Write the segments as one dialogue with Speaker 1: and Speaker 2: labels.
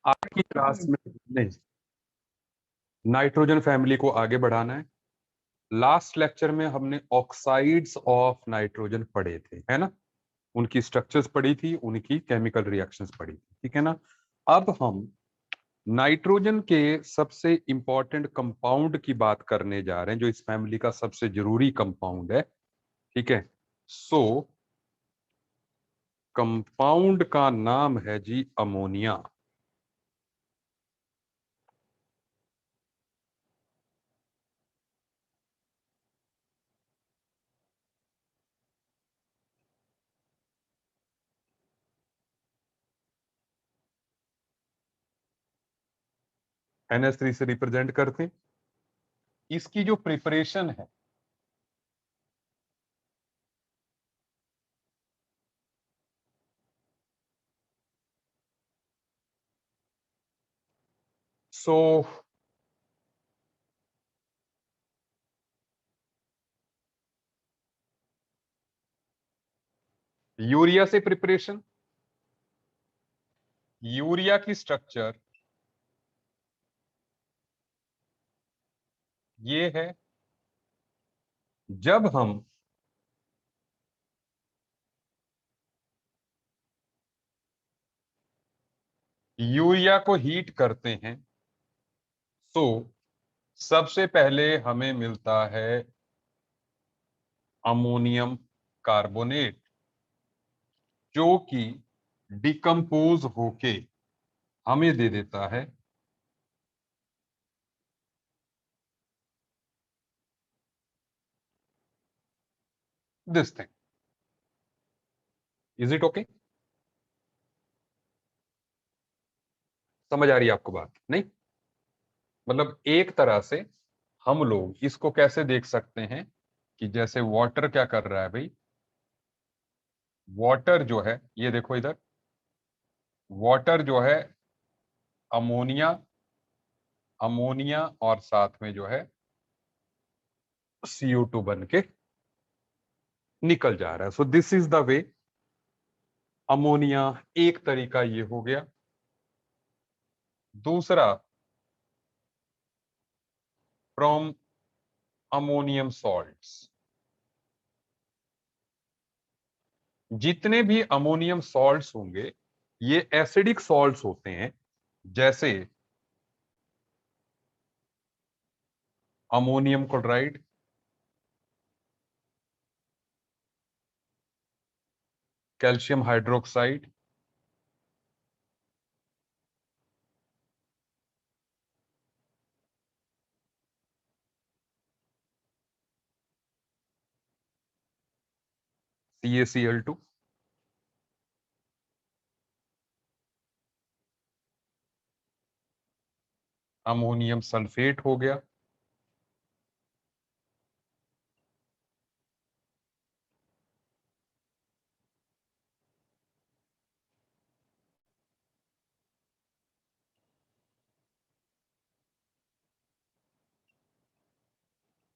Speaker 1: आज की क्लास में नहीं, नाइट्रोजन फैमिली को आगे बढ़ाना है। लास्ट लेक्चर में हमने ऑक्साइड्स ऑफ नाइट्रोजन पढ़े थे, है ना। उनकी स्ट्रक्चर्स पढ़ी थी, उनकी केमिकल रिएक्शंस पढ़ी थी, ठीक है ना। अब हम नाइट्रोजन के सबसे इंपॉर्टेंट कंपाउंड की बात करने जा रहे हैं, जो इस फैमिली का सबसे जरूरी कंपाउंड है, ठीक है। सो कंपाउंड का नाम है जी अमोनिया। NH3 से रिप्रेजेंट करते हैं। इसकी जो प्रिपरेशन है, सो यूरिया से प्रिपरेशन, यूरिया की स्ट्रक्चर ये है। जब हम यूरिया को हीट करते हैं तो सबसे पहले हमें मिलता है अमोनियम कार्बोनेट, जो कि डिकम्पोज होके हमें दे देता है this thing. Is it okay? समझ आ रही है आपको बात? नहीं, मतलब एक तरह से हम लोग इसको कैसे देख सकते हैं कि जैसे वाटर क्या कर रहा है भाई, वाटर जो है, ये देखो इधर, वाटर जो है अमोनिया, अमोनिया और साथ में जो है CO2 बन के निकल जा रहा है। So this is the way. Ammonia एक तरीका ये हो गया। दूसरा, फ्रॉम अमोनियम सॉल्ट्स, जितने भी अमोनियम सॉल्ट्स होंगे ये एसिडिक सॉल्ट्स होते हैं, जैसे ammonium chloride, calcium hydroxide, CaCl2, ammonium sulphate हो गया।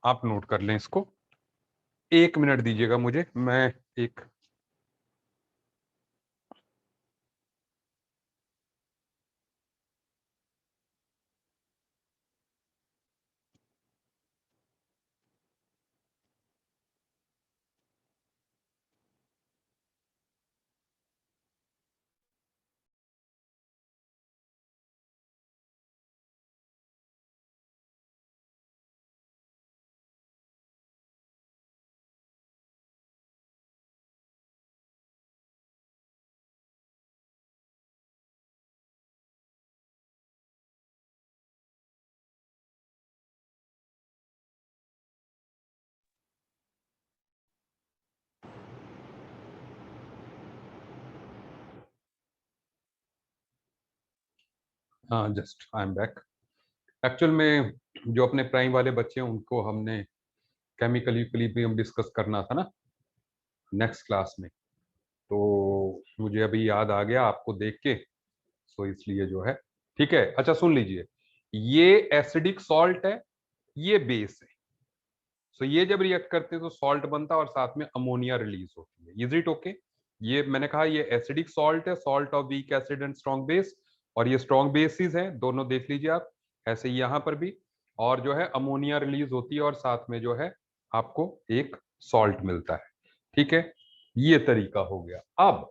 Speaker 1: आप नोट कर लें इसको। 1 मिनट दीजिएगा मुझे, मैं एक हाँ, just I am back. Actual में जो अपने प्राइम वाले बच्चे हैं उनको हमने केमिकल इक्विलिब्रियम डिस्कस करना था ना नेक्स्ट क्लास में, तो मुझे अभी याद आ गया आपको देख के, सो इसलिए जो है, ठीक है। अच्छा सुन लीजिए, ये एसिडिक सॉल्ट है, ये बेस है। सो ये जब रिएक्ट करते हैं तो सॉल्ट बनता है और साथ में अमोनिया रिलीज होती है। Is it okay? ये मैंने कहा ये एसिडिक सॉल्ट है, salt of weak acid and strong base. और ये स्ट्रॉन्ग बेसिस हैं, दोनों देख लीजिए आप, ऐसे ही यहां पर भी। और जो है अमोनिया रिलीज होती है और साथ में जो है आपको एक सॉल्ट मिलता है। ठीक है, ये तरीका हो गया। अब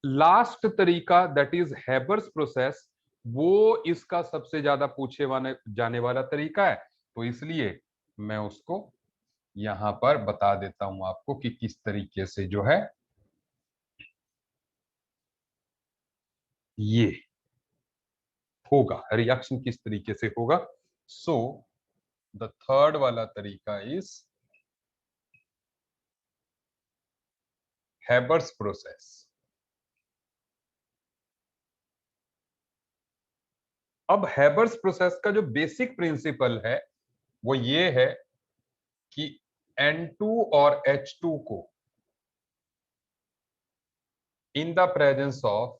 Speaker 1: लास्ट तरीका दैट इज हैबर्स प्रोसेस, वो इसका सबसे ज्यादा पूछे जाने वाला तरीका है, तो इसलिए मैं उसको यहां पर बता देता हूं आपको कि किस तरीके से जो है ये होगा, रिएक्शन किस तरीके से होगा। सो द थर्ड वाला तरीका इज हैबर्स प्रोसेस। अब हैबर्स प्रोसेस का जो बेसिक प्रिंसिपल है वो ये है कि N2 और H2 को in the presence of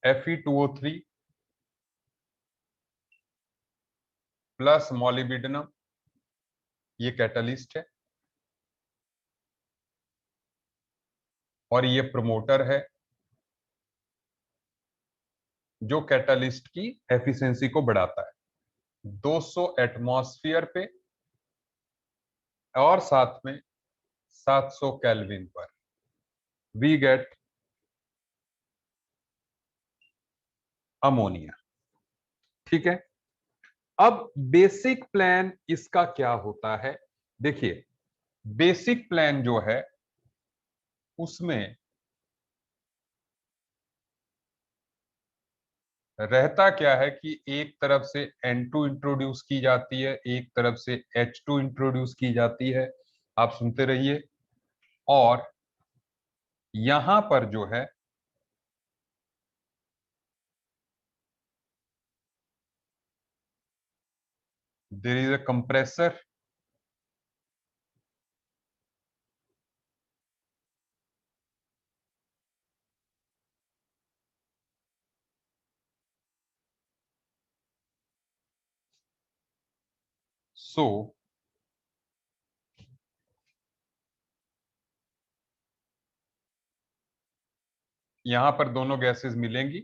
Speaker 1: Fe2O3 plus molybdenum, ये कैटलिस्ट है और ये प्रमोटर है जो कैटलिस्ट की एफिशिएंसी को बढ़ाता है 200 एटमॉस्फेयर पे और साथ में 700 केल्विन पर। We get ammonia. ठीक है, अब बेसिक प्लान इसका क्या होता है, देखिए बेसिक प्लान जो है उसमें रहता क्या है कि एक तरफ से N2 इंट्रोड्यूस की जाती है, एक तरफ से H2 इंट्रोड्यूस की जाती है, आप सुनते रहिए। और यहां पर जो है देयर इज अ कंप्रेसर, सो यहां पर दोनों गैसेस मिलेंगी,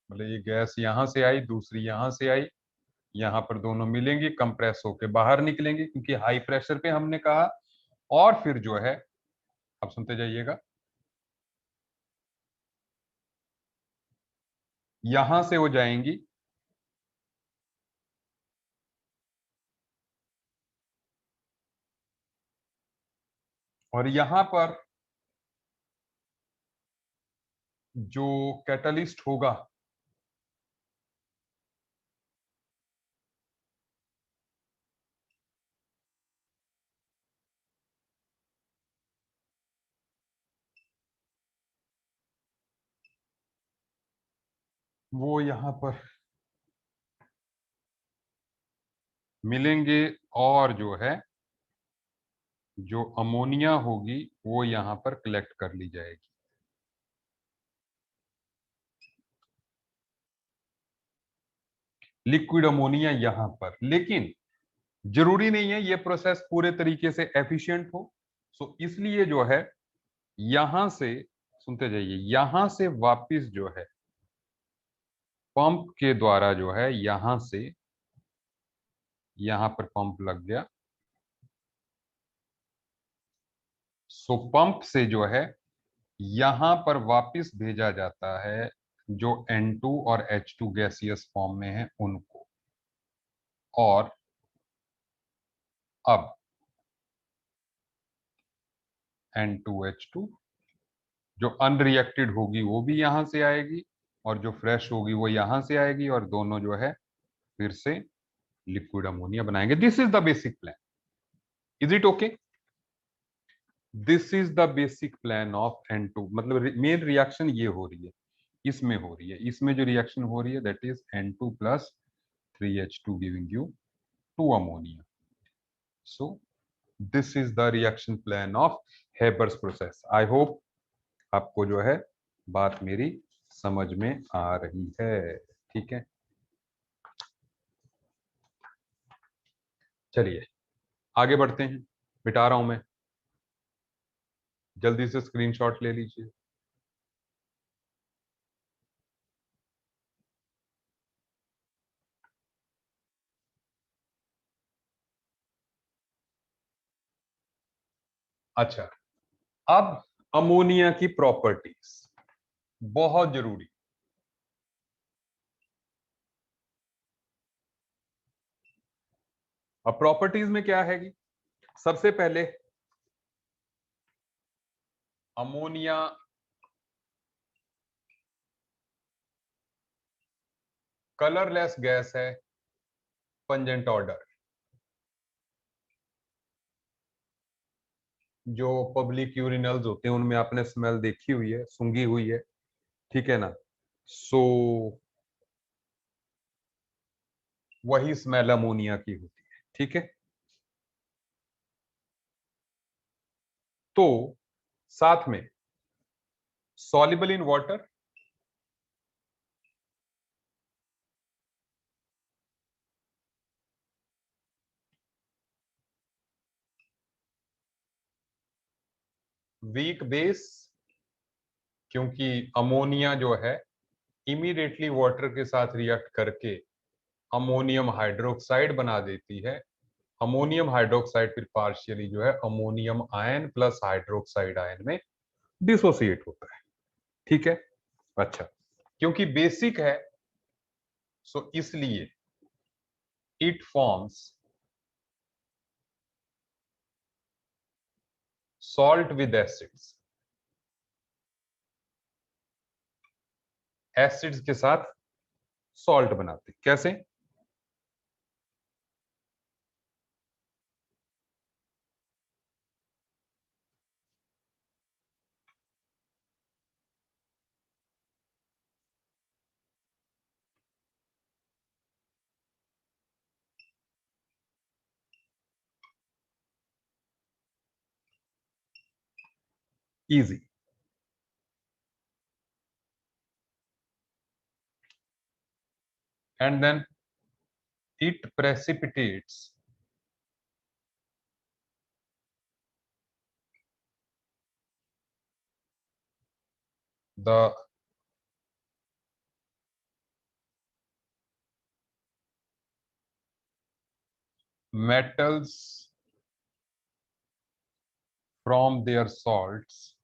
Speaker 1: मतलब ये गैस यहां से आई, दूसरी यहां से आई, यहां पर दोनों मिलेंगी, कंप्रेस होके बाहर निकलेंगी क्योंकि हाई प्रेशर पे हमने कहा। और फिर जो है, आप सुनते जाइएगा, यहां से वो जाएंगी और यहां पर जो कैटलिस्ट होगा वो यहां पर मिलेंगे और जो है जो अमोनिया होगी वो यहां पर कलेक्ट कर ली जाएगी। लिक्विड अमोनिया यहां पर, लेकिन जरूरी नहीं है ये प्रोसेस पूरे तरीके से एफिशिएंट हो। सो इसलिए जो है यहां से, सुनते जाइए, यहां से वापस जो है पंप के द्वारा जो है यहां से, यहां पर पंप लग गया, सो पंप से जो है यहां पर वापस भेजा जाता है जो N2 और H2 गैसियस फॉर्म में है उनको। और अब N2H2 जो अनरिएक्टेड होगी वो भी यहां से आएगी और जो फ्रेश होगी वो यहां से आएगी और दोनों जो है फिर से लिक्विड अमोनिया बनाएंगे। This is the basic plan. Is it okay? This is the basic plan of N2, मतलब मेन रिएक्शन ये हो रही है, इसमें हो रही है, इसमें जो रिएक्शन हो रही है that is N2 plus 3H2 giving you 2 ammonia. So this is the reaction plan of Haber's process. I hope आपको जो है बात मेरी समझ में आ रही है। ठीक है, चलिए आगे बढ़ते हैं, मिटा रहा हूं मैं, जल्दी से स्क्रीनशॉट ले लीजिए। अच्छा, अब अमोनिया की प्रॉपर्टीज बहुत जरूरी। अब प्रॉपर्टीज में क्या है? सबसे पहले अमोनिया कलरलेस गैस है, पंजेंट ऑर्डर। जो पब्लिक यूरिनल्स होते हैं उनमें आपने स्मेल देखी हुई है, सूंघी हुई है, ठीक है ना? सो वही स्मेल अमोनिया की होती है, ठीक है। तो साथ में soluble in water, weak base, क्योंकि अमोनिया जो है इमीडिएटली वाटर के साथ रिएक्ट करके अमोनियम हाइड्रोक्साइड बना देती है। अमोनियम हाइड्रोक्साइड फिर पार्शियली जो है ammonium ion plus hydroxide ion में डिसोसिएट होता है, ठीक है। अच्छा, क्योंकि बेसिक है सो इसलिए it forms salt with acids, acids के साथ सॉल्ट बनाते। कैसे? Easy. And then it precipitates the metals from their salts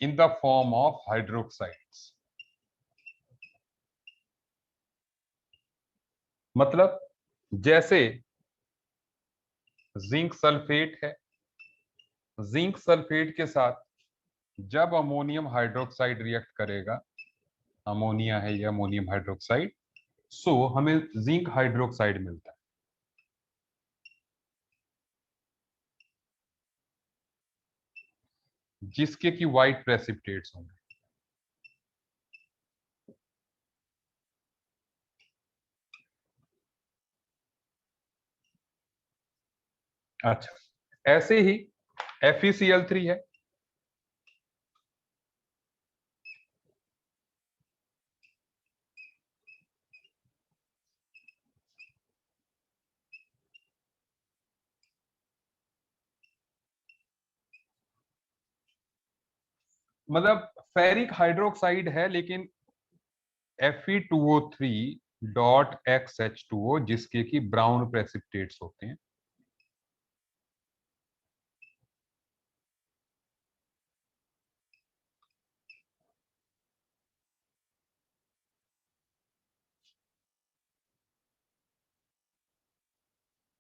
Speaker 1: in the form of hydroxides। मतलब जैसे जिंक सल्फेट है, जिंक सल्फेट के साथ जब अमोनियम हाइड्रोक्साइड रिएक्ट करेगा, अमोनिया है या अमोनियम हाइड्रोक्साइड, सो हमें जिंक हाइड्रोक्साइड मिलता है, जिसके की व्हाइट प्रेसिपिटेट्स होंगे। अच्छा, ऐसे ही FeCl3 है, मतलब फेरिक हाइड्रोक्साइड है लेकिन Fe2O3.XH2O जिसके की ब्राउन प्रेसिपिटेट्स होते हैं।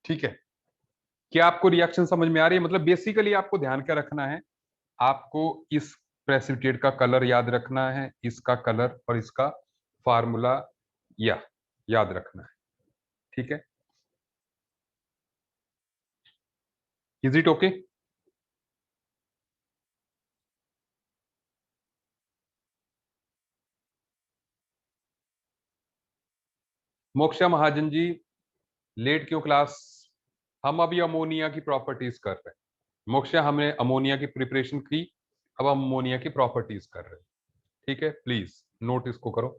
Speaker 1: ठीक है, क्या आपको रिएक्शन समझ में आ रही है? मतलब बेसिकली आपको ध्यान क्या रखना है, आपको इस प्रेसिपिटेट का कलर याद रखना है, इसका कलर और इसका फार्मूला या याद रखना है, ठीक है। Is it okay? Moksha Mahajan ji, late क्यों क्लास? हम अभी अमोनिया की प्रॉपर्टीज कर रहे हैं। मोक्षा, हमने अमोनिया की प्रिपरेशन की, अब हम अमोनिया की प्रॉपर्टीज कर रहे हैं, ठीक है। प्लीज नोट इसको करो।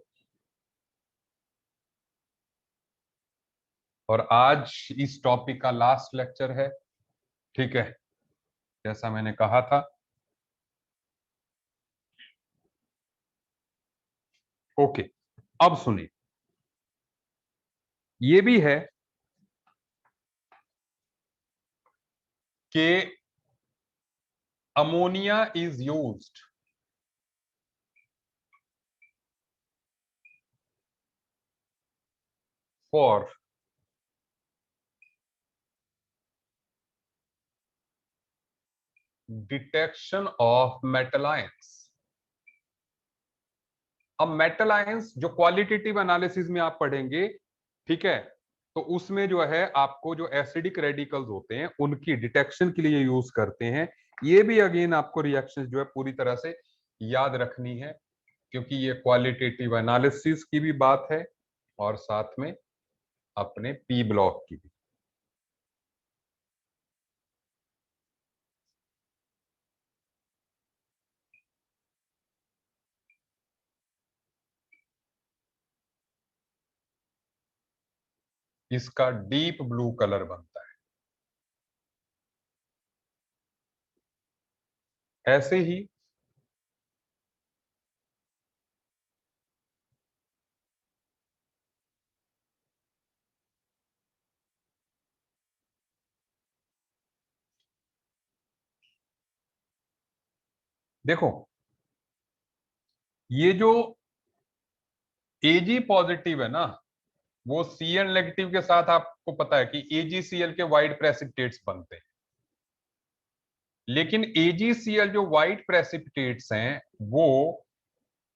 Speaker 1: और आज इस टॉपिक का लास्ट लेक्चर है, ठीक है, जैसा मैंने कहा था। ओके, अब सुनिए, ये भी है कि ammonia is used for detection of metal ions. अब मेटल आयंस जो क्वालिटेटिव एनालिसिस में आप पढ़ेंगे, ठीक है, तो उसमें जो है आपको जो एसिडिक रेडिकल्स होते हैं उनकी डिटेक्शन के लिए यूज करते हैं। ये भी अगेन आपको रिएक्शन जो है पूरी तरह से याद रखनी है, क्योंकि ये क्वालिटेटिव एनालिसिस की भी बात है और साथ में अपने पी ब्लॉक की भी। इसका डीप ब्लू कलर बनता है। ऐसे ही देखो, ये जो एजी पॉजिटिव है ना, वो सीएन नेगेटिव के साथ आपको पता है कि एजीसीएल के वाइट प्रेसिपिटेट्स बनते हैं। लेकिन एजीसीएल जो वाइट प्रेसिपिटेट्स हैं वो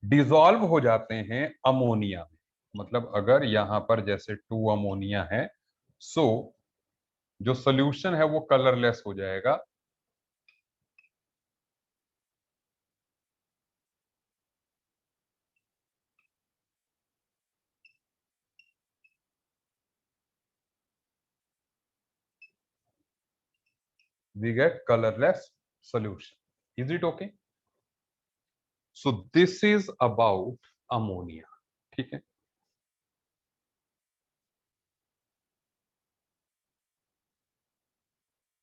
Speaker 1: डिसॉल्व हो जाते हैं अमोनिया में। मतलब अगर यहां पर जैसे 2 अमोनिया है, सो जो सोल्यूशन है वो कलरलेस हो जाएगा। We get colorless solution. Is it okay? So this is about ammonia. ठीक है,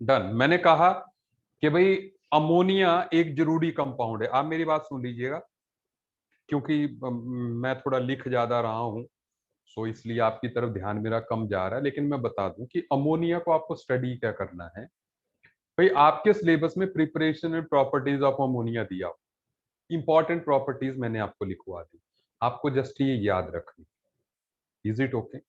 Speaker 1: डन। मैंने कहा कि भाई अमोनिया एक जरूरी कंपाउंड है। आप मेरी बात सुन लीजिएगा, क्योंकि मैं थोड़ा लिख ज्यादा रहा हूं, सो इसलिए आपकी तरफ ध्यान मेरा कम जा रहा है। लेकिन मैं बता दूं कि अमोनिया को आपको स्टडी क्या करना है। भाई आपके सिलेबस में preparation and properties of ammonia दिया, इंपॉर्टेंट प्रॉपर्टीज मैंने आपको लिखवा दी, आपको जस्ट ये याद रखनी। Is it okay?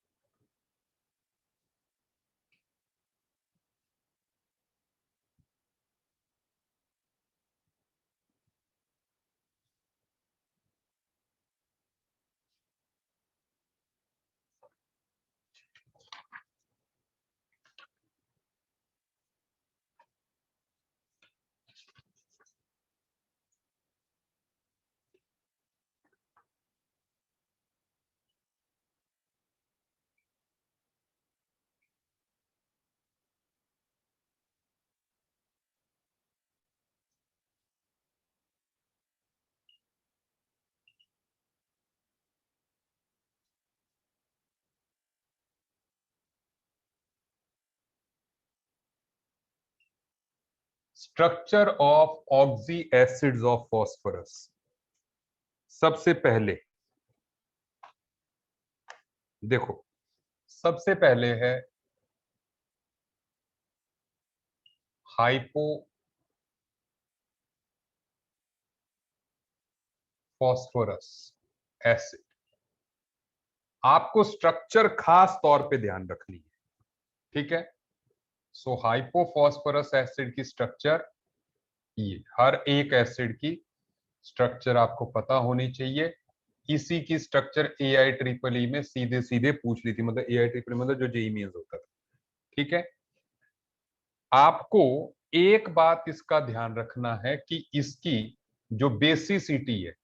Speaker 1: Structure of oxy acids of phosphorus. सबसे पहले देखो, सबसे पहले है हाइपो फॉस्फोरस एसिड। आपको स्ट्रक्चर खास तौर पे ध्यान रखनी है, ठीक है। सो हाइपोफॉस्फोरस एसिड की स्ट्रक्चर, ये हर एक एसिड की स्ट्रक्चर आपको पता होनी चाहिए। इसी की स्ट्रक्चर एआई ट्रिपल ई में सीधे सीधे पूछ ली थी, मतलब एआई ट्रिपल मतलब जो जेई मेंस होता था, ठीक है। आपको एक बात इसका ध्यान रखना है कि इसकी जो बेसिसिटी है,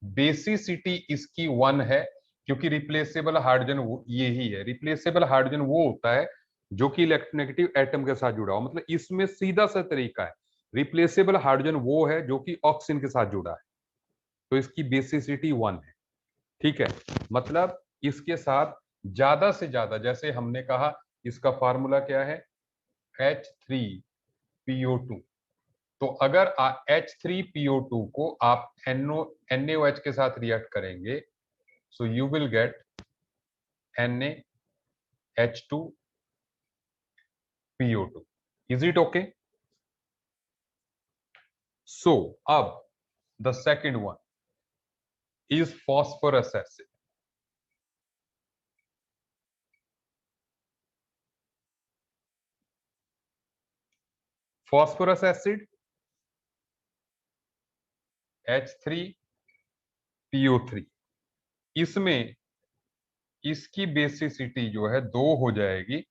Speaker 1: बेसिसिटी इसकी 1 है, क्योंकि रिप्लेसेबल हाइड्रोजन ये ही है। रिप्लेसेबल हाइड्रोजन वो होता है जो कि इलेक्ट्रोनेगेटिव एटम के साथ जुड़ा हो, मतलब इसमें सीधा सा तरीका है। रिप्लेसेबल हाइड्रोजन वो है जो कि ऑक्सीजन के साथ जुड़ा है, तो इसकी बेसिसिटी 1 है, ठीक है। मतलब इसके साथ ज्यादा से ज्यादा, जैसे हमने कहा, इसका फार्मूला क्या है, H3PO2, तो अगर H3PO2 को आप NaOH के साथ रिएक्ट करेंगे, so you will get NaH2PO2. Is it okay? So अब the second one is phosphorus acid. Phosphorus acid H3PO3, इसमें इसकी बेसिसिटी जो है 2 हो जाएगी,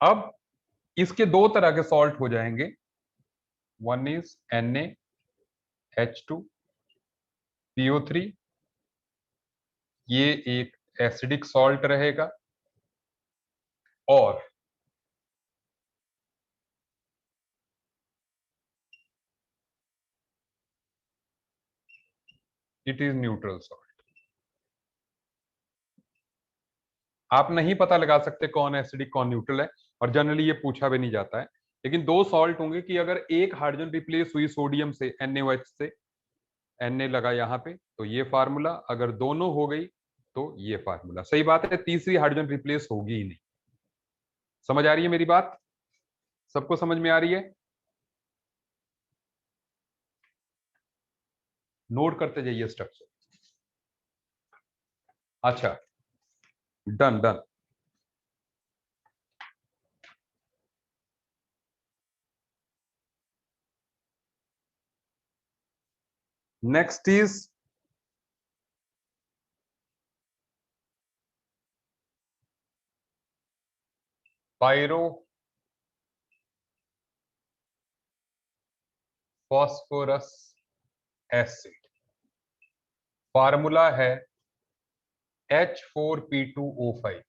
Speaker 1: अब इसके दो तरह के सॉल्ट हो जाएंगे, वन इज NaH2PO3, ये एक एसिडिक सॉल्ट रहेगा, और इट इज न्यूट्रल सॉल्ट। आप नहीं पता लगा सकते कौन एसिडिक कौन न्यूट्रल है, और जनरली ये पूछा भी नहीं जाता है, लेकिन दो सॉल्ट होंगे कि अगर एक हाइड्रोजन रिप्लेस हुई सोडियम से NaOH से, Na लगा यहाँ पे, तो ये फार्मूला, अगर दोनों हो गई तो ये फार्मूला। सही बात है, तीसरी हाइड्रोजन रिप्लेस होगी ही नहीं। समझ आ रही है मेरी बात? सबको समझ में आ रही है? नोट करते जाइए स्ट्रक्चर। अच्छा, done done. Next is pyro phosphorus acid. Formula है H4P2O5।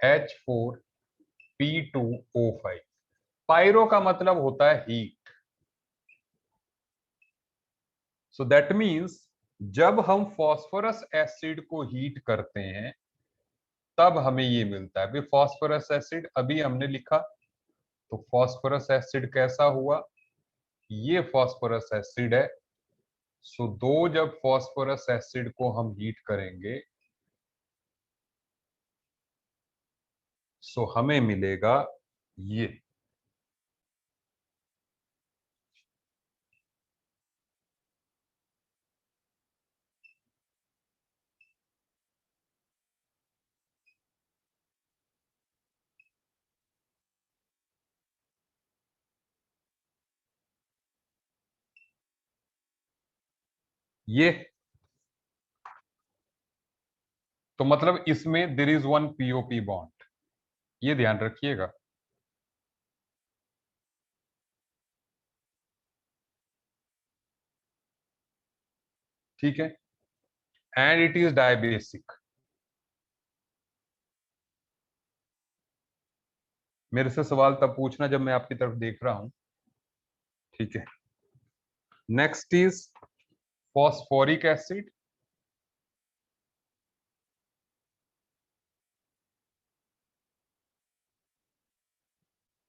Speaker 1: H4P2O5। पायरो का मतलब होता है हीट, सो दैट मीन्स जब हम फॉस्फोरस एसिड को हीट करते हैं तब हमें ये मिलता है। अभी फॉस्फोरस एसिड अभी हमने लिखा, तो फॉस्फोरस एसिड कैसा हुआ, ये फॉस्फोरस एसिड है। सो दो जब फॉस्फोरस एसिड को हम हीट करेंगे, सो हमें मिलेगा ये। ये तो मतलब इसमें there is one POP bond, ये ध्यान रखिएगा। ठीक है, एंड इट इज डायबेसिक। मेरे से सवाल तब पूछना जब मैं आपकी तरफ देख रहा हूं। ठीक है, नेक्स्ट इज फॉस्फोरिक एसिड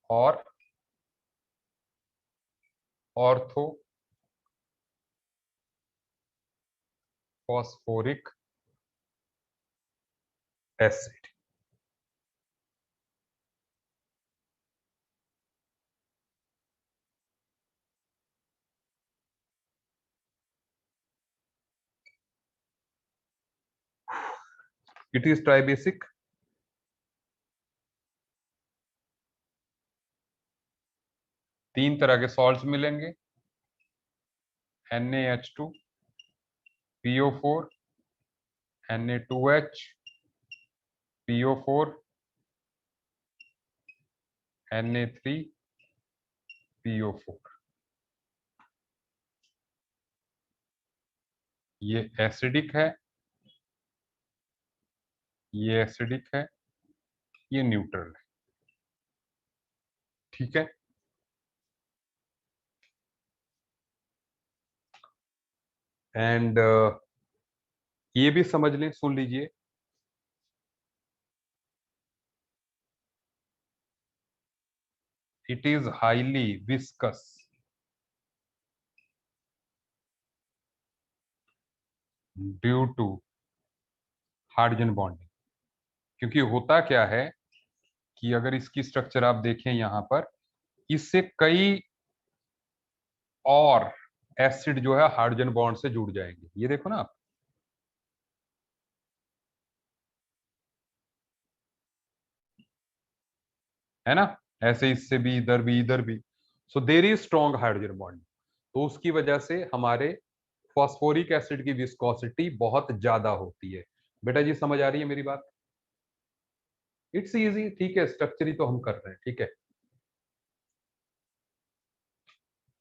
Speaker 1: और ortho phosphoric acid. It is tribasic. तीन तरह के सॉल्ट्स मिलेंगे, NaH2PO4, Na2HPO4, Na3PO4। ये एसिडिक है, ये एसिडिक है, ये न्यूट्रल है। ठीक है, एंड ये भी समझ लें, सुन लीजिए, it is highly viscous due to hydrogen bonding. क्योंकि होता क्या है कि अगर इसकी स्ट्रक्चर आप देखें यहां पर, इससे कई और एसिड जो है हाइड्रोजन बॉन्ड से जुड़ जाएंगे। ये देखो ना आप, है ना, ऐसे इससे भी, इधर भी, इधर भी। So there is strong hydrogen bond, तो उसकी वजह से हमारे फॉस्फोरिक एसिड की विस्कोसिटी बहुत ज्यादा होती है। बेटा जी समझ आ रही है मेरी बात? इट्स इजी, ठीक है, स्ट्रक्चर ही तो हम कर रहे हैं, ठीक है।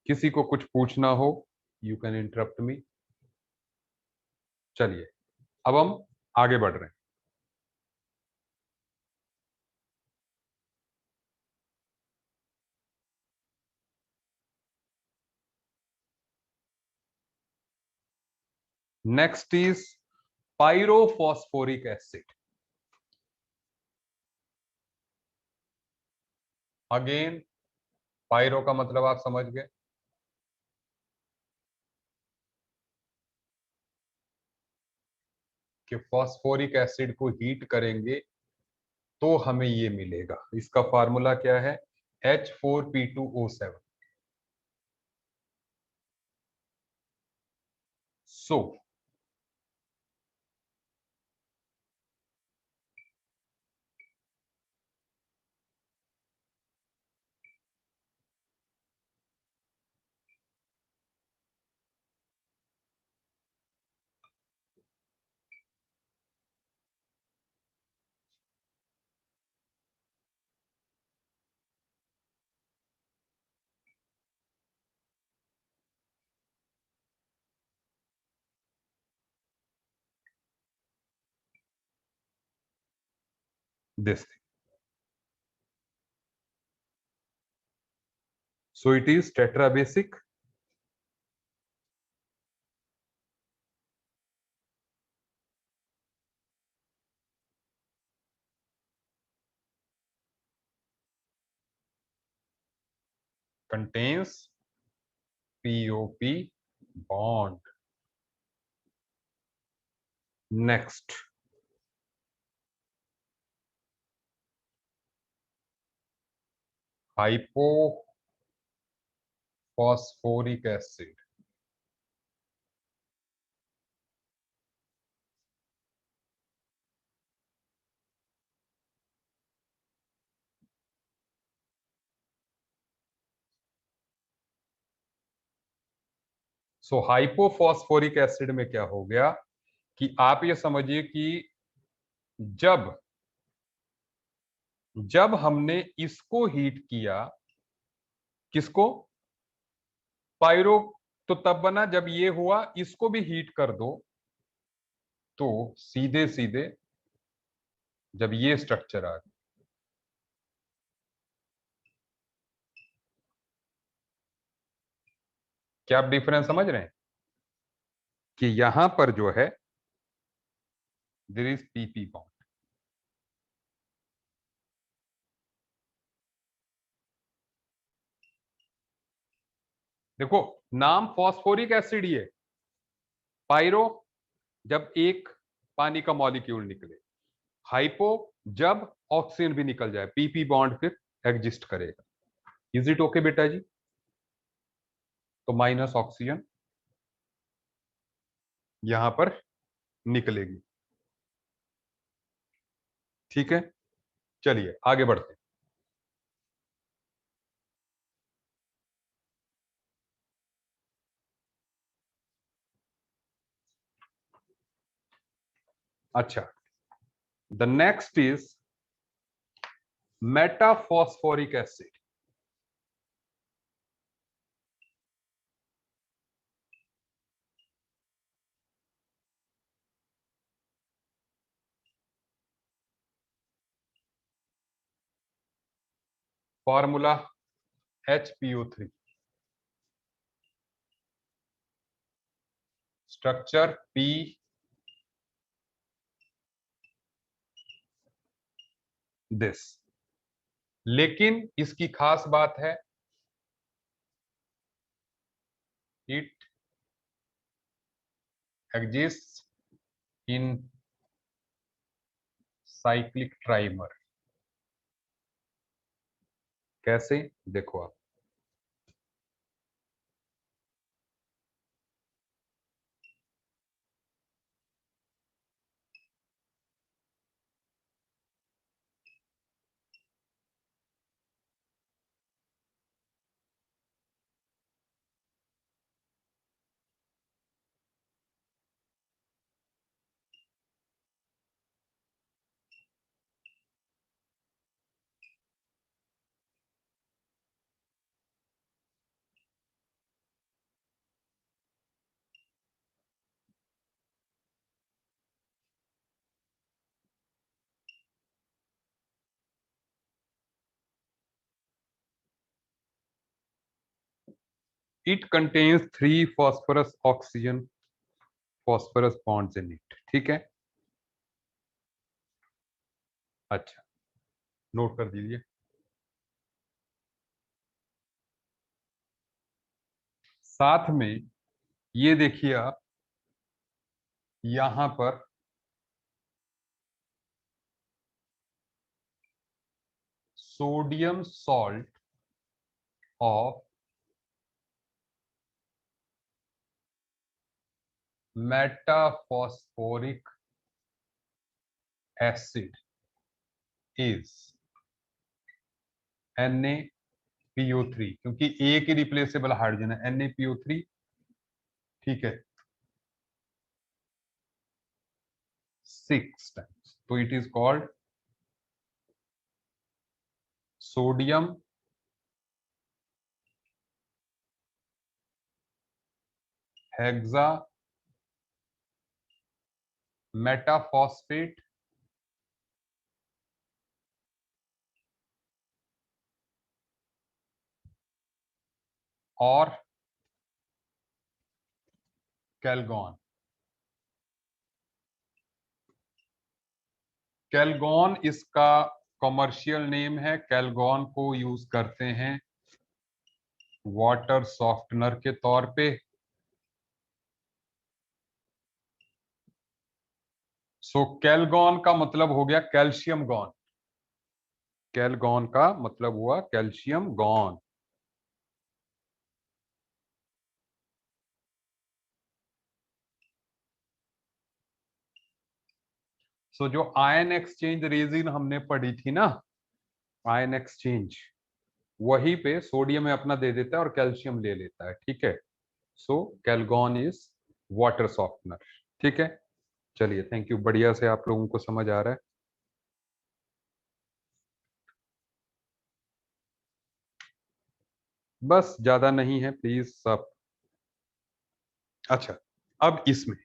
Speaker 1: किसी को कुछ पूछना हो, यू कैन इंटरप्ट मी। चलिए, अब हम आगे बढ़ रहे हैं। Next is pyrophosphoric acid. Again, pyro का मतलब आप समझ गए, कि फॉस्फोरिक एसिड को हीट करेंगे तो हमें ये मिलेगा। इसका फार्मूला क्या है? H4P2O7। So this, so it is tetrabasic contains POP bond. Next, hypophosphoric acid. So hypophosphoric acid में क्या हो गया कि आप ये समझिए कि जब जब हमने इसको हीट किया, किसको? पायरो, तो तब बना जब ये हुआ, इसको भी हीट कर दो तो सीधे सीधे जब ये स्ट्रक्चर आ गया। क्या आप डिफरेंस समझ रहे हैं? कि यहां पर जो है देयर इज PP बॉन्ड। देखो, नाम फॉस्फोरिक एसिड ही है। पायरो, जब एक पानी का मॉलिक्यूल निकले। हाइपो, जब ऑक्सीजन भी निकल जाए, PP बॉन्ड फिर एग्जिस्ट करेगा। इज इट ओके बेटा जी? तो माइनस ऑक्सीजन यहां पर निकलेगी। ठीक है, चलिए आगे बढ़ते हैं। अच्छा, the next is metaphosphoric acid. Formula HPO3। Structure P this, लेकिन इसकी खास बात है it exist in cyclic trimer. कैसे, देखो आप, it contains 3 phosphorus oxygen phosphorus bonds in it. ठीक है, अच्छा, नोट कर दीजिए। साथ में ये देखिए आप, यहां पर sodium salt of metaphosphoric acid is NaPO3, क्योंकि एक ही रिप्लेसेबल हाइड्रोजन है NaPO3। ठीक है, 6 टाइम्स, तो it is called sodium hexa metaphosphate और कैलगॉन। कैलगॉन इसका कमर्शियल नेम है। कैलगॉन को यूज करते हैं वाटर सॉफ्टनर के तौर पे। सो कैलगॉन का मतलब हो गया कैल्शियम गॉन। कैलगॉन का मतलब हुआ कैल्शियम गॉन। सो जो आयन एक्सचेंज रेजिन हमने पढ़ी थी ना, आयन एक्सचेंज, वहीं पे सोडियम में अपना दे देता है और कैल्शियम ले लेता है। ठीक है, सो कैलगॉन इज वाटर सॉफ्टनर। ठीक है, चलिए, थैंक यू, बढ़िया से आप लोगों को समझ आ रहा है। बस ज्यादा नहीं है, प्लीज सब। अच्छा, अब इसमें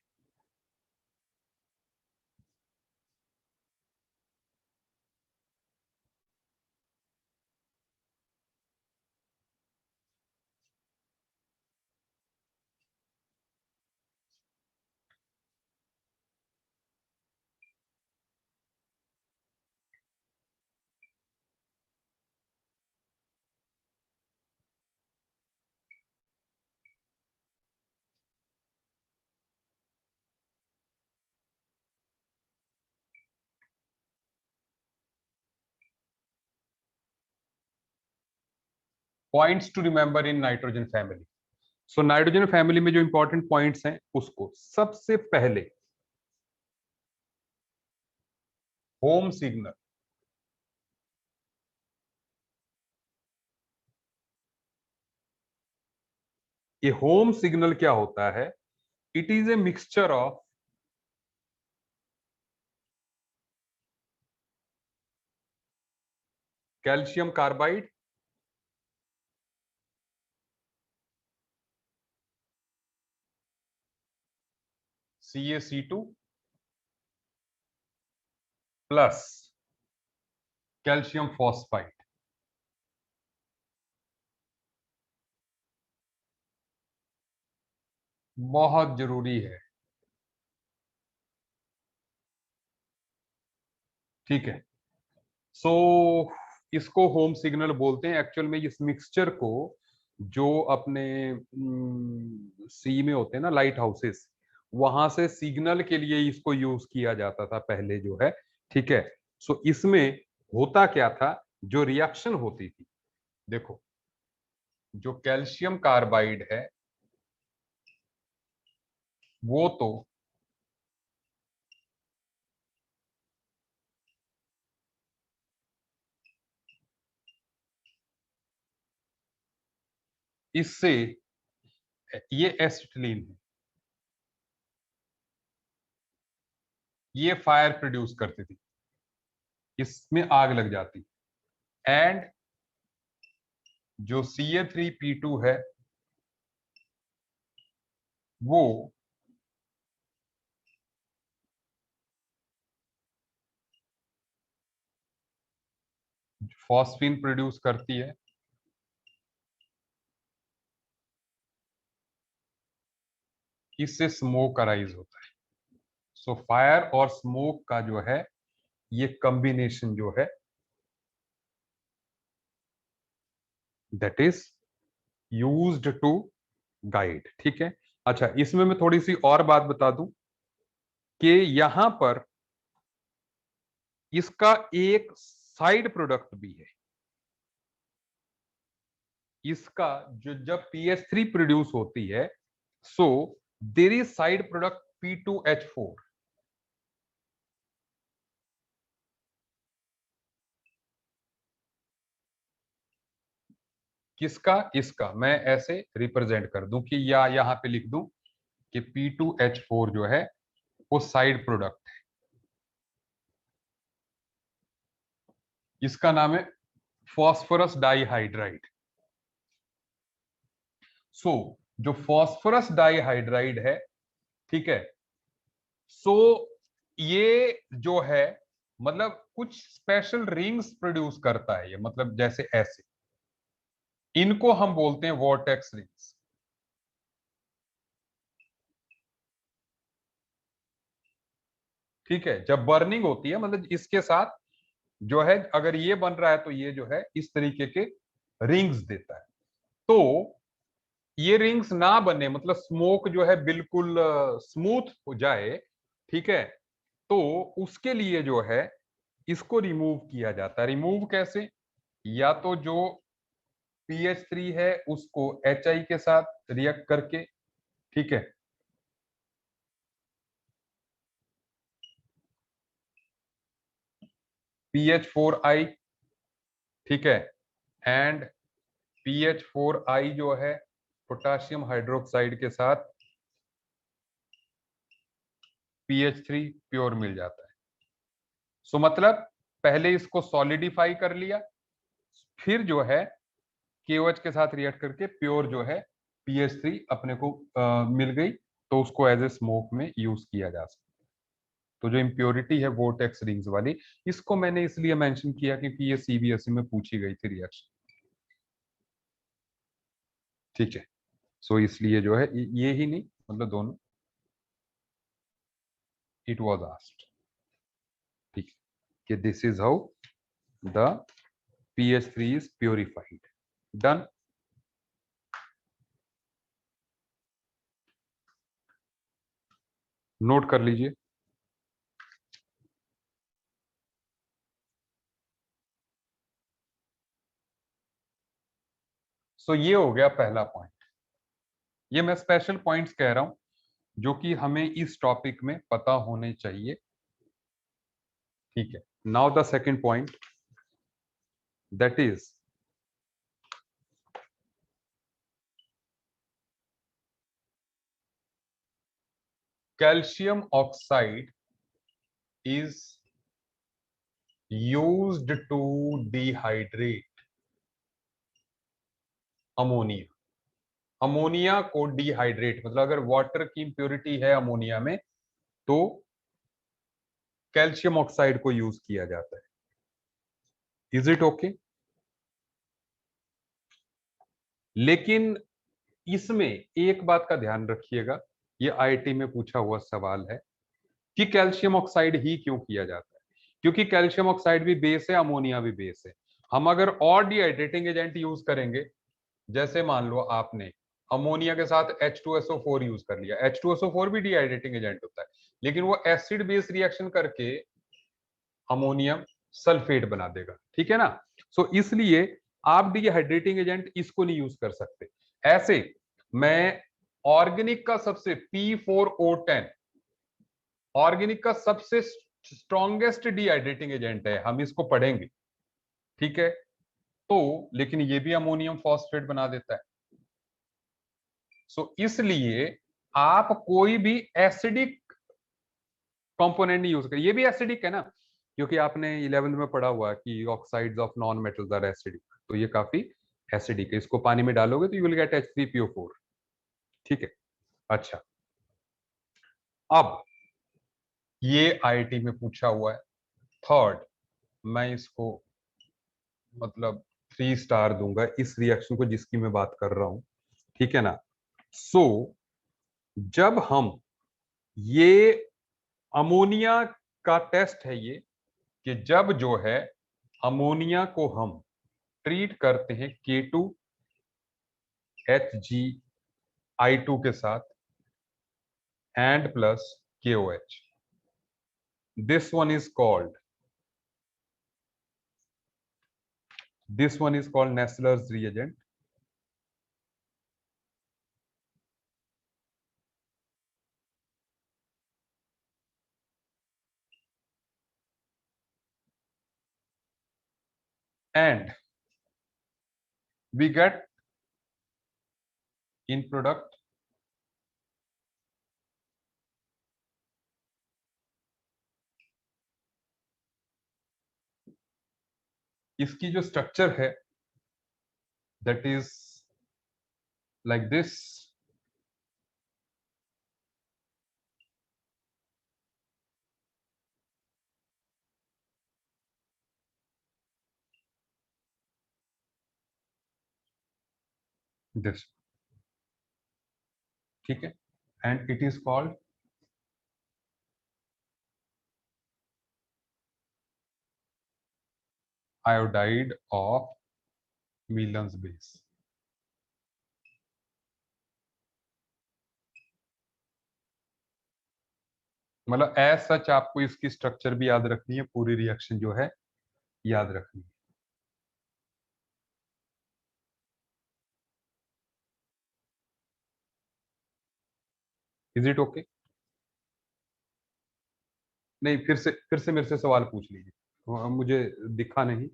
Speaker 1: points to remember in nitrogen family. So nitrogen family में जो इंपॉर्टेंट पॉइंट्स हैं, उसको सबसे पहले होम सिग्नल। ये होम सिग्नल क्या होता है? It is a mixture of calcium carbide, CaC2 plus calcium phosphide. बहुत जरूरी है, ठीक है। सो इसको होम सिग्नल बोलते हैं। एक्चुअल में इस मिक्सचर को जो अपने सी में होते हैं ना लाइट हाउसेस, वहां से सिग्नल के लिए इसको यूज किया जाता था पहले जो है। ठीक है। सो इसमें होता क्या था, जो रिएक्शन होती थी, देखो जो कैल्शियम कार्बाइड है वो तो इससे, ये एसिटिलीन है, ये फायर प्रोड्यूस करती थी, इसमें आग लग जाती। एंड जो CA3P2 है वो फॉस्फीन प्रोड्यूस करती है। इससे स्मोक अराइज होता है। सो फायर और स्मोक का जो है ये कॉम्बिनेशन जो है, that is used to guide. ठीक है। अच्छा, इसमें मैं थोड़ी सी और बात बता दूं कि यहां पर इसका एक साइड प्रोडक्ट भी है। इसका जो जब PH3 प्रोड्यूस होती है, so there is side product P2H4। किसका? इसका मैं ऐसे रिप्रेजेंट कर दूं कि या यहां पे लिख दूं कि P2H4 जो है वो साइड प्रोडक्ट है। इसका नाम है फॉस्फोरस डाइहाइड्राइड। सो जो फॉस्फोरस डाइहाइड्राइड है, ठीक है, सो ये जो है मतलब कुछ स्पेशल रिंग्स प्रोड्यूस करता है ये, मतलब जैसे ऐसे, इनको हम बोलते हैं वॉर्टेक्स रिंग्स। ठीक है। जब बर्निंग होती है मतलब इसके साथ जो है, अगर ये बन रहा है तो ये जो है इस तरीके के रिंग्स देता है। तो ये रिंग्स ना बने, मतलब स्मोक जो है बिल्कुल स्मूथ हो जाए, ठीक है, तो उसके लिए जो है इसको रिमूव किया जाता है। रिमूव कैसे? या तो जो PH3 है उसको HI के साथ रिएक्ट करके, ठीक है, PH4I, ठीक है, एंड PH4I जो है पोटासियम हाइड्रोक्साइड के साथ PH3 प्योर मिल जाता है। सो मतलब पहले इसको सॉलिडिफाई कर लिया, फिर जो है KOH के साथ रिएक्ट करके प्योर जो है PH3 अपने को मिल गई, तो उसको एज ए स्मोक में यूज किया जा सकता है। तो जो इम्प्योरिटी है वोर्टेक्स रिंग्स वाली, इसको मैंने इसलिए मेंशन किया क्योंकि ये CBSE में पूछी गई थी रिएक्शन। ठीक है। सो इसलिए जो है ये ही नहीं, मतलब दोनों, इट वाज आस्क्ड। ठीक है, कि this is how the PH3 is purified. Done. Note कर लीजिए। सो ये हो गया पहला पॉइंट। ये मैं स्पेशल पॉइंट्स कह रहा हूं जो कि हमें इस टॉपिक में पता होने चाहिए। ठीक है। Now the second point, that is calcium oxide is used to dehydrate ammonia. Ammonia को डिहाइड्रेट, मतलब अगर वाटर की इंप्योरिटी है अमोनिया में तो कैल्शियम ऑक्साइड को यूज किया जाता है। Is it okay? लेकिन इसमें एक बात का ध्यान रखिएगा, ये IIT में पूछा हुआ सवाल है कि कैल्शियम ऑक्साइड ही क्यों किया जाता है। क्योंकि कैल्शियम ऑक्साइड भी बेस है, अमोनिया भी बेस है। हम अगर और डिहाइड्रेटिंग एजेंट यूज करेंगे, जैसे मान लो आपने अमोनिया के साथ H2SO4 यूज कर लिया, H2SO4 भी डिहाइड्रेटिंग एजेंट होता है, लेकिन वो एसिड बेस रिएक्शन करके अमोनियम सल्फेट बना देगा, ठीक है ना। सो इसलिए आप डिहाइड्रेटिंग एजेंट इसको नहीं यूज कर सकते। ऐसे मैं ऑर्गेनिक का सबसे P4O10 ऑर्गेनिक का सबसे स्ट्रॉन्गेस्ट डिहाइड्रेटिंग एजेंट है, हम इसको पढ़ेंगे, ठीक है। तो लेकिन ये भी अमोनियम फॉस्फेट बना देता है। सो इसलिए आप कोई भी एसिडिक कंपोनेंट नहीं यूज करें। ये भी एसिडिक है ना, क्योंकि आपने 11th में पढ़ा हुआ है कि oxides of non metals are acidic, तो ये काफी एसिडिक है। इसको पानी में डालोगे तो यू विल गेट H3PO4, ठीक है। अच्छा, अब ये आईआईटी में पूछा हुआ है। थर्ड, मैं इसको मतलब 3 स्टार दूंगा इस रिएक्शन को जिसकी मैं बात कर रहा हूं, ठीक है ना। सो जब हम ये अमोनिया का टेस्ट है ये, कि जब जो है अमोनिया को हम ट्रीट करते हैं K2HgI2 के साथ and plus KOH, this one is called Nessler's reagent, and we get in product इसकी जो स्ट्रक्चर है that is like this. This, ठीक है, and it is called iodide of Melan's base. मतलब एज सच आपको इसकी स्ट्रक्चर भी याद रखनी है, पूरी रिएक्शन जो है याद रखनी है। Is it okay? नहीं, फिर से मेरे से सवाल पूछ लीजिए, मुझे दिखा नहीं,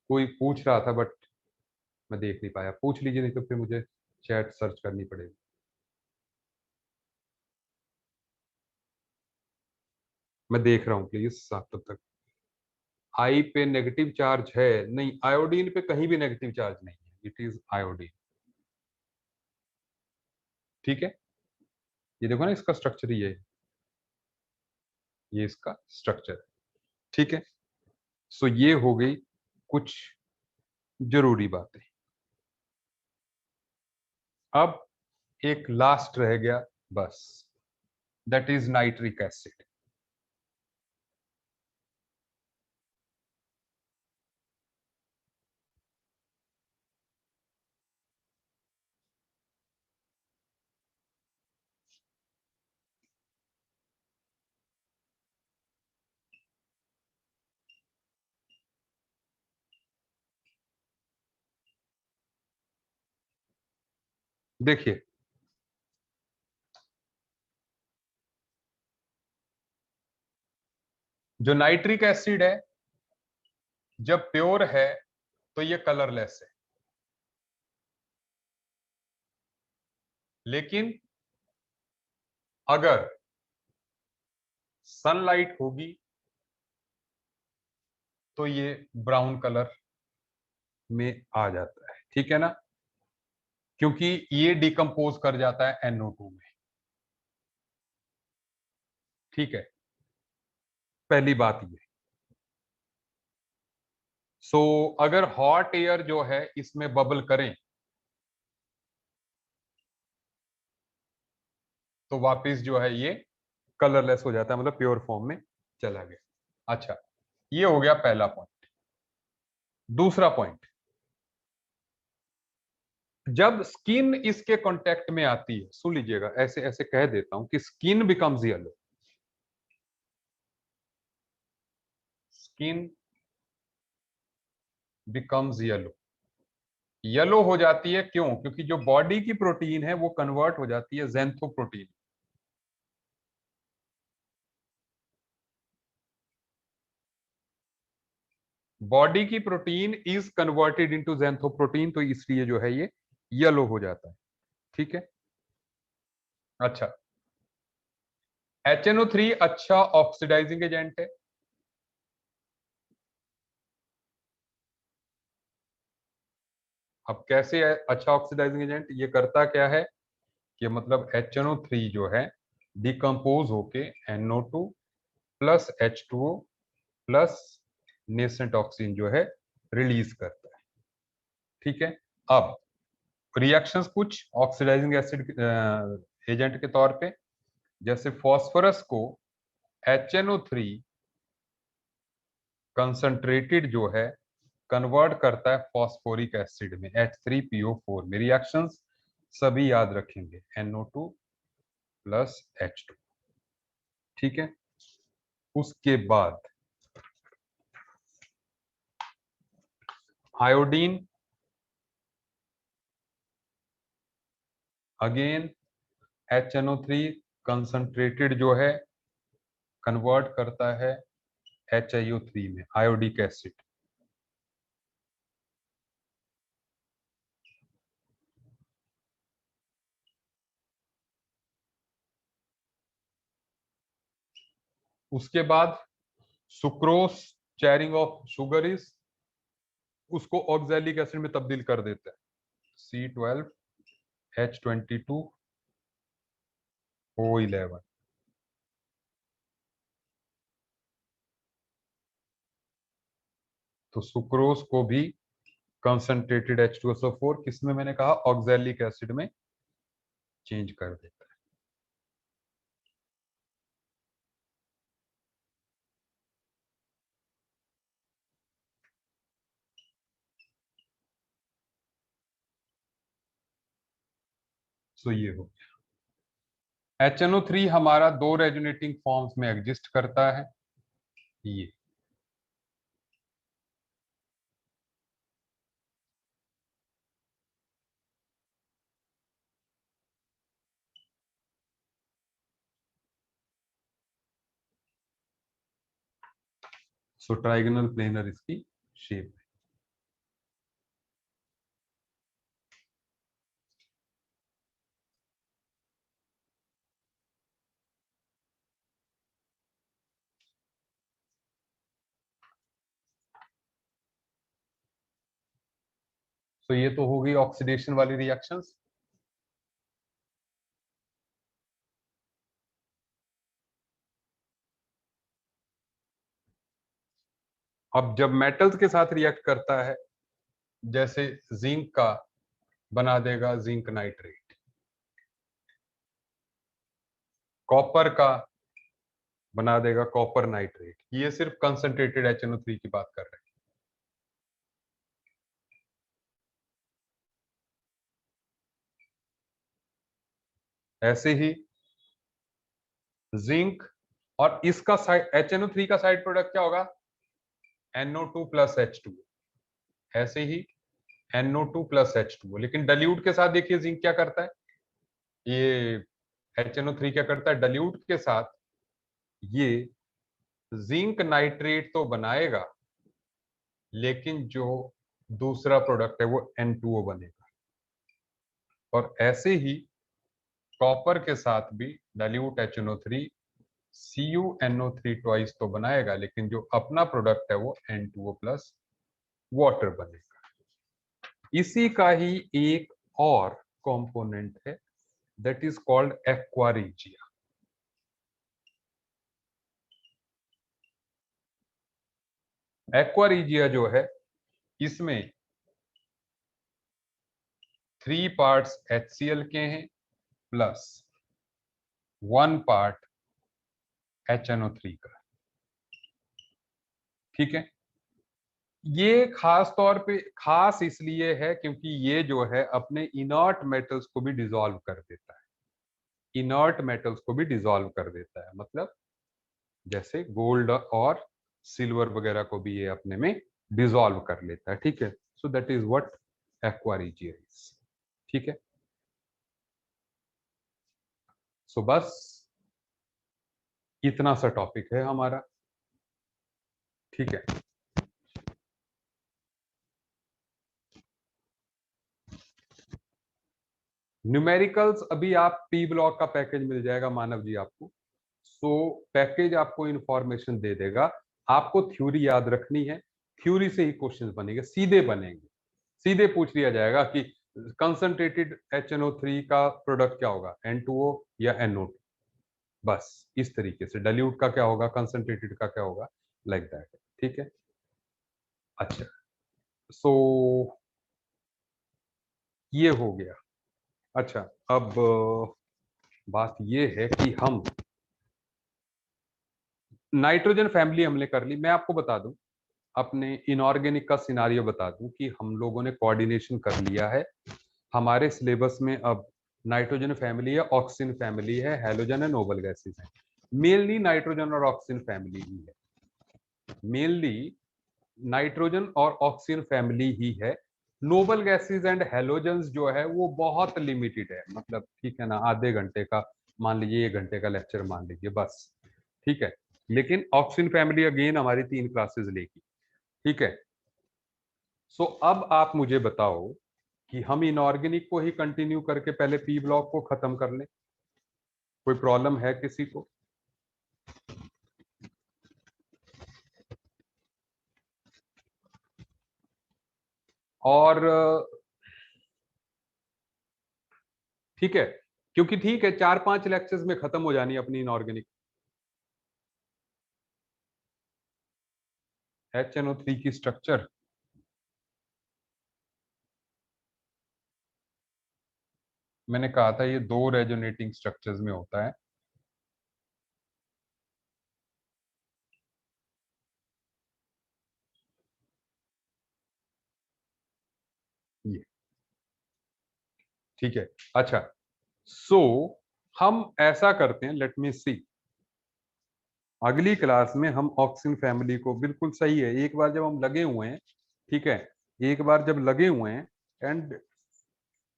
Speaker 1: कोई पूछ रहा था बट मैं देख नहीं पाया। पूछ लीजिए, नहीं तो फिर मुझे चैट सर्च करनी पड़ेगी। मैं देख रहा हूँ, प्लीज आप तब तक। आई पे नेगेटिव चार्ज है? नहीं, आयोडीन पे कहीं भी नेगेटिव चार्ज नहीं है, इट इज आयोडीन, ठीक है। ये देखो ना, इसका स्ट्रक्चर ये इसका स्ट्रक्चर है, ठीक है। सो ये हो गई कुछ जरूरी बातें। अब एक लास्ट रह गया बस, दैट इज नाइट्रिक एसिड। देखिए, जो नाइट्रिक एसिड है जब प्योर है तो ये कलरलेस है, लेकिन अगर सनलाइट होगी तो ये ब्राउन कलर में आ जाता है, ठीक है ना, क्योंकि ये डिकम्पोज कर जाता है NO2 में, ठीक है। पहली बात ये। सो अगर हॉट एयर जो है इसमें बबल करें तो वापस जो है ये कलरलेस हो जाता है, मतलब प्योर फॉर्म में चला गया। अच्छा, ये हो गया पहला पॉइंट। दूसरा पॉइंट, जब स्किन इसके कांटेक्ट में आती है, सुन लीजिएगा, ऐसे ऐसे कह देता हूं कि skin becomes yellow. Skin becomes yellow. Yellow हो जाती है क्यों? क्योंकि जो बॉडी की प्रोटीन है वो कन्वर्ट हो जाती है ज़ैंथोप्रोटीन। बॉडी की प्रोटीन इज कन्वर्टेड इनटू ज़ैंथोप्रोटीन, तो इसलिए जो है ये येलो हो जाता है। ठीक है। अच्छा, HNO3 अच्छा ऑक्सीडाइजिंग एजेंट है। अब कैसे है अच्छा ऑक्सीडाइजिंग एजेंट? ये करता क्या है कि मतलब HNO3 जो है डिकम्पोज होके NO2 plus H2O plus nascent oxygen जो है रिलीज करता है। ठीक है। अब रिएक्शंस कुछ ऑक्सीडाइजिंग एसिड एजेंट के तौर पे, जैसे फॉस्फोरस को HNO3 कंसंट्रेटेड जो है कन्वर्ट करता है फॉस्फोरिक एसिड में H3PO4 में। रिएक्शंस सभी याद रखेंगे, NO2 प्लस H2। ठीक है। उसके बाद आयोडीन, अगेन HNO3 कंसंट्रेटेड जो है कन्वर्ट करता है HiO3 में, आयोडिक एसिड। उसके बाद sucrose, charring of sugar is, उसको ऑक्सैलिक एसिड में तब्दील कर देता है, C12H22O11। तो सुक्रोज को भी कंसंट्रेटेड H2SO4 किसमें, मैंने कहा ऑक्सैलिक एसिड में चेंज कर देता है। सो ये हो गया। HNO3 हमारा दो रेजोनेटिंग फॉर्म्स में एग्जिस्ट करता है, ये सो ट्राइगोनल प्लेनर इसकी शेप है। सो ये तो हो गई ऑक्सीडेशन वाली रिएक्शंस। अब जब मेटल्स के साथ रिएक्ट करता है, जैसे जिंक का बना देगा जिंक नाइट्रेट, कॉपर का बना देगा कॉपर नाइट्रेट। ये सिर्फ कंसंट्रेटेड HNO3 की बात कर रहे हैं। ऐसे ही जिंक और इसका साइड HNO3 का साइड प्रोडक्ट क्या होगा, NO2 प्लस H2। ऐसे ही NO2 प्लस H2, लेकिन डल्यूट के साथ देखिए जिंक क्या करता है, ये HNO3 क्या करता है डल्यूट के साथ, ये जिंक नाइट्रेट तो बनाएगा, लेकिन जो दूसरा प्रोडक्ट है वो N2O बनेगा। और ऐसे ही कॉपर के साथ भी डाइल्यूट HNO3 CuNO3 ट्वाइस तो बनाएगा, लेकिन जो अपना प्रोडक्ट है वो N2O प्लस वाटर बनेगा। इसी का ही एक और कंपोनेंट है, that is called aqua regia. Aqua regia जो है, इसमें 3 पार्ट्स HCl के हैं प्लस 1 पार्ट HNO3 का। ठीक है, ये खास तौर पे खास इसलिए है क्योंकि ये जो है अपने इनर्ट मेटल्स को भी डिसॉल्व कर देता है, इनर्ट मेटल्स को भी डिसॉल्व कर देता है, मतलब जैसे गोल्ड और सिल्वर वगैरह को भी ये अपने में डिसॉल्व कर लेता है। ठीक है, so that is what aqua regia is. ठीक है, सो बस इतना सा टॉपिक है हमारा। ठीक है, न्यूमेरिकल्स अभी आप पी ब्लॉक का पैकेज मिल जाएगा मानव जी आपको। सो पैकेज आपको इंफॉर्मेशन दे देगा, आपको थ्योरी याद रखनी है, थ्योरी से ही क्वेश्चंस बनेंगे, सीधे बनेंगे, सीधे पूछ लिया जाएगा कि कंसंट्रेटेड HNO3 का प्रोडक्ट क्या होगा, N2O या NO2, बस इस तरीके से। डाइल्यूट का क्या होगा, कंसंट्रेटेड का क्या होगा, लाइक दैट। ठीक है, अच्छा, सो ये हो गया। अच्छा, अब बात ये है कि हम नाइट्रोजन फैमिली हमने कर ली। मैं आपको बता दूं, अपने इनऑर्गेनिक का सिनारियो बता दूं कि हम लोगों ने कोऑर्डिनेशन कर लिया है। हमारे सिलेबस में अब नाइट्रोजन फैमिली है, ऑक्सीजन फैमिली है, हैलोजन है, नोबल गैसेस है। मेनली नाइट्रोजन और ऑक्सीजन फैमिली ही है, मेनली नाइट्रोजन और ऑक्सीजन फैमिली ही है। नोबल गैसेस एंड हैलोजेंस जो है वो बहुत लिमिटेड है, मतलब ठीक है ना, आधे घंटे का मान लीजिए, 1 घंटे का लेक्चर मान लीजिए बस। ठीक है, लेकिन ऑक्सीजन फैमिली अगेन हमारी 3 क्लासेस लेगी। ठीक है, सो अब आप मुझे बताओ कि हम इनऑर्गेनिक को ही कंटिन्यू करके पहले पी ब्लॉक को खत्म कर लें, कोई प्रॉब्लम है किसी को? और ठीक है, क्योंकि ठीक है 4-5 लेक्चर्स में खत्म हो जानी अपनी इनऑर्गेनिक। HNO3 की स्ट्रक्चर मैंने कहा था ये 2 रेजोनेटिंग स्ट्रक्चर्स में होता है। ये ठीक है, अच्छा, सो हम ऐसा करते हैं, लेट मी सी, अगली क्लास में हम ऑक्सीजन फैमिली को, बिल्कुल सही है, एक बार जब हम लगे हुए हैं, ठीक है, एक बार जब लगे हुए हैं एंड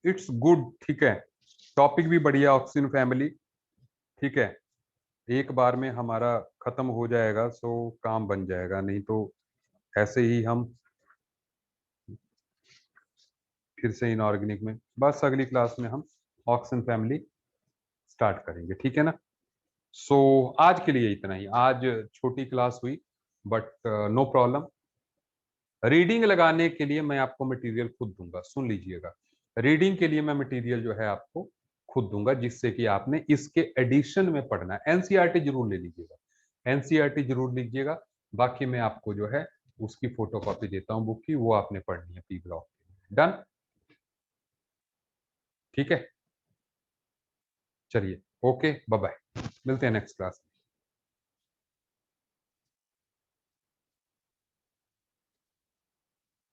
Speaker 1: इट्स गुड, ठीक है, टॉपिक भी बढ़िया ऑक्सीजन फैमिली। ठीक है, एक बार में हमारा खत्म हो जाएगा, सो काम बन जाएगा, नहीं तो ऐसे ही हम फिर से इनऑर्गेनिक में, बस अगली क्लास में हम ऑक्सीजन फैमिली स्टार्ट करेंगे। ठीक है ना, सो आज के लिए इतना ही, आज छोटी क्लास हुई बट नो प्रॉब्लम। रीडिंग लगाने के लिए मैं आपको मटेरियल खुद दूंगा, सुन लीजिएगा, रीडिंग के लिए मैं मटेरियल जो है आपको खुद दूंगा, जिससे कि आपने इसके एडिशन में पढ़ना है। एनसीईआरटी जरूर ले लीजिएगा, एनसीईआरटी जरूर लीजिएगा, बाकी मैं आपको जो है उसकी फोटो कॉपी देता हूँ बुक की, वो आपने पढ़नी है पी ब्लॉक। डन, ठीक है, चलिए, ओके, बाय बाय, मिलते हैं नेक्स्ट क्लास।